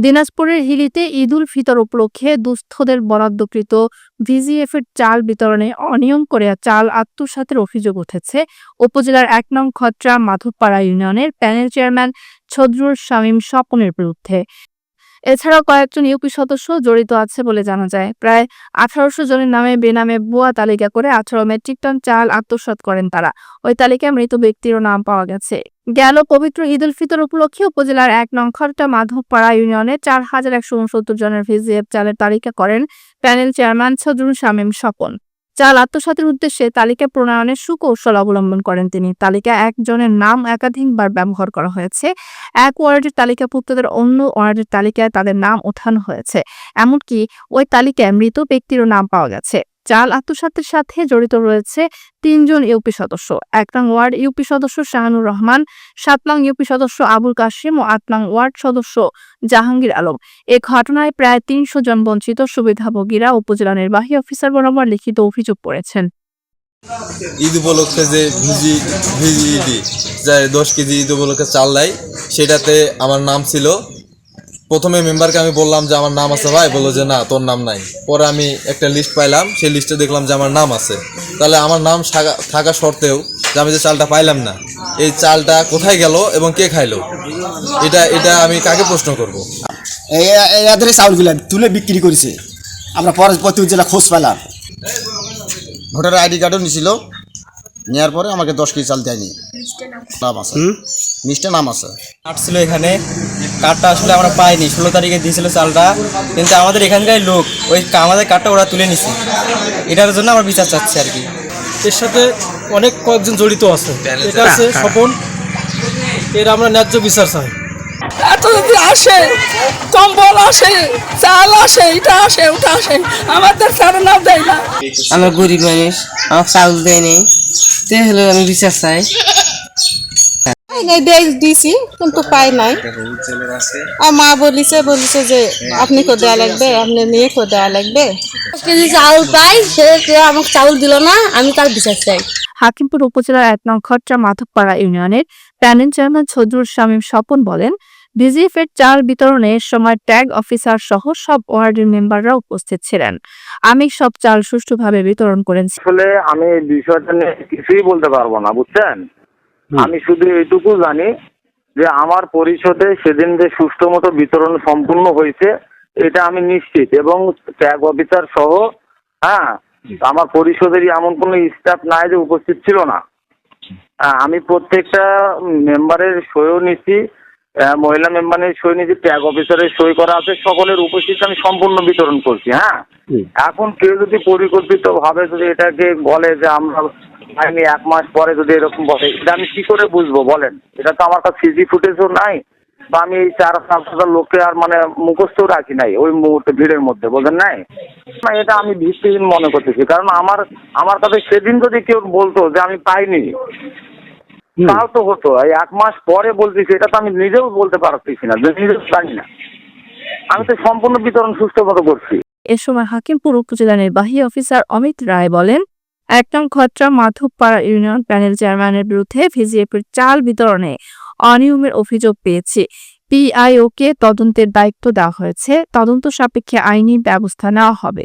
দিনাজপুরের হিলিতে ঈদুল ফিতর উপলক্ষে দুস্থদের বরাদ্দকৃত ভিজিএফের চাল বিতরণে অনিয়ম করে চাল আত্মসাতের অভিযোগ উঠেছে উপজেলার ১ নং খত্রা মাধবপাড়া ইউনিয়নের প্যানেল চেয়ারম্যান ছদরুল শামীম স্বপনের বিরুদ্ধে। এছাড়াও কয়েকজন ইউপি সদস্য জড়িত আছে বলে জানা যায়। প্রায় ১৮০০ জনের নামে বেনামে ভুয়া তালিকা করে ১৮ মেট্রিক টন চাল আত্মসাৎ করেন তারা। ওই তালিকায় মৃত ব্যক্তিরও নাম পাওয়া গেছে। গেল পবিত্র ঈদুল ফিতর উপলক্ষে উপজেলার ১ নং খত্রা মাধবপাড়া ইউনিয়নের ৪,১৬৯ জনের ভিজিএফ চালের তালিকা করেন প্যানেল চেয়ারম্যান ছদরুল শামীম স্বপন। চাল আত্মসাতের উদ্দেশ্যে তালিকা প্রণয়নের সুকৌশল অবলম্বন করেন তিনি। তালিকায় একজনের নাম একাধিকবার ব্যবহার করা হয়েছে। এক ওয়ার্ডের তালিকাভুক্তদের অন্য ওয়ার্ডের তালিকায় তাদের নাম ওঠানো হয়েছে। এমনকি ওই তালিকায় মৃত ব্যক্তিরও নাম পাওয়া গেছে। চাল আত্মসাতের সাথে জড়িত রয়েছে ৩ জন ইউপি সদস্য। ১ নং ওয়ার্ড ইউপি সদস্য শাহানুর রহমান, ৭ নং ইউপি সদস্য আবুল কাশিম ও ৮ নং ওয়ার্ড সদস্য জাহাঙ্গীর আলম। এ ঘটনায় প্রায় ৩০০ জন বঞ্চিত সুবিধাভোগীরা উপজেলা নির্বাহী অফিসার বরাবর লিখিত অভিযোগ করেছেন। ঈদ উপলক্ষে যে ভিজিডি 10 কেজি ঈদ উপলক্ষে চাল দেয়, সেটাতে আমার নাম ছিল। প্রথমে মেম্বারকে আমি বললাম যে আমার নাম আছে ভাই, বললো যে না তোর নাম নাই। পরে আমি একটা লিস্ট পাইলাম, সেই লিস্টে দেখলাম যে আমার নাম আছে। তাহলে আমার নাম থাকা সত্ত্বেও যে আমি যে চালটা পাইলাম না, এই চালটা কোথায় গেল এবং কে খাইলো, এটা আমি কাকে প্রশ্ন করব? এদের চাউলগুলা তুলে বিক্রি করেছে। আমরা পরে প্রতি জেলা খোঁজ পেলাম। ভোটার আইডি কার্ডও নিছিল, নেওয়ার পরে আমাকে 10 কেজি চাল দেয়নি। নাম আছে, লিস্টে নাম আছে। কার্ড ছিল এখানে, কার্ডটা আসলে আমরা পাইনি। 16 তারিখে দিয়েছিল চালটা, কিন্তু আমাদের এখানকার লোক ওই আমাদের কার্ডটা ওরা তুলে নিছে। এটার জন্য আমরা বিচার চাচ্ছি আর কি। এর সাথে অনেক কয়েকজন জড়িত আছে। এটা আছে স্বপন, এর আমরা ন্যায্য বিচার চাই। এত যদি আসে, কম্বল আসে, চাল আসে, এটা আসে, ওটা আসে, আমাদের সারা নাম দেয় না। আমার গরিব মানুষ, আমার চাউল দেয়নি, তে হলো আমি বিচার চাই। দিছি কিন্তু পাই নাই। আর মা বলিছে যে আপনি কো দেওয়া লাগবে, আপনি নিয়ে কো দেওয়া লাগবে। কেজি চাউল পাই, সে আমাকে চাউল দিল না, আমি তার বিচার চাই। হাকিমপুর উপজেলার ১ নং খত্রা মাধবপাড়া ইউনিয়নের প্যানেল চেয়ারম্যান ছদরুল শামীম স্বপন বলেন, ভিজিএফের চাল বিতরণের সময় ট্যাগ অফিসার সহ সব ওয়ার্ডের মেম্বাররা উপস্থিত ছিলেন। আমি সব চাল সুষ্ঠুভাবে বিতরণ করেন। আসলে আমি বিষয়টা নিয়ে কিছুই বলতে পারবো না, বুঝছেন। আমি শুধু এইটুকু জানি যে আমার পরিষদে সেদিন যে সুষ্ঠু মতো বিতরণ সম্পূর্ণ হয়েছে, এটা আমি নিশ্চিত। এবং ট্যাগ অফিসার সহ আমার পরিষদেরই এমন কোনো স্টাফ নাই যে উপস্থিত ছিল না। আমি প্রত্যেকটা মেম্বারের সইও নিচ্ছি, মহিলা মেম্বারের সই নিচ্ছি, ট্যাগ অফিসারের সই করা আছে। সকলের উপস্থিত আমি সম্পূর্ণ বিতরণ করছি। এখন কেউ যদি পরিকল্পিত ভাবে যদি এটাকে বলে যে আমরা পাইনি, 1 মাস পরে যদি এরকম বলে, এটা আমি কি করে বুঝবো বলেন? এটা তো আমার কাছে সিসি ফুটেজও নাই, বা আমি এই 4-5 লোককে আর মুখস্থ রাখি নাই ওই মুহূর্তে ভিড়ের মধ্যে, বলেন নাই। এটা আমি ভিত্তিহীন মনে করতেছি। কারণ আমার কাছে সেদিন যদি কেউ বলতো যে আমি পাইনি, তাও তো হতো। এই 1 মাস পরে বলতেছি, এটা তো আমি নিজেও বলতে পারতেছি না, নিজেও জানি না। আমি তো সম্পূর্ণ বিতরণ সুষ্ঠু মতো করছি। এ সময় হাকিমপুর উপজেলা নির্বাহী অফিসার অমিত রায় বলেন, ১ নং খত্রা মাধবপাড়া ইউনিয়ন প্যানেল চেয়ারম্যানের বিরুদ্ধে ভিজিএফের চাল বিতরণে অনিয়মের অভিযোগ পেয়েছে। পিআইওকে তদন্তের দায়িত্ব দেওয়া হয়েছে। তদন্ত সাপেক্ষে আইনি ব্যবস্থা নেওয়া হবে।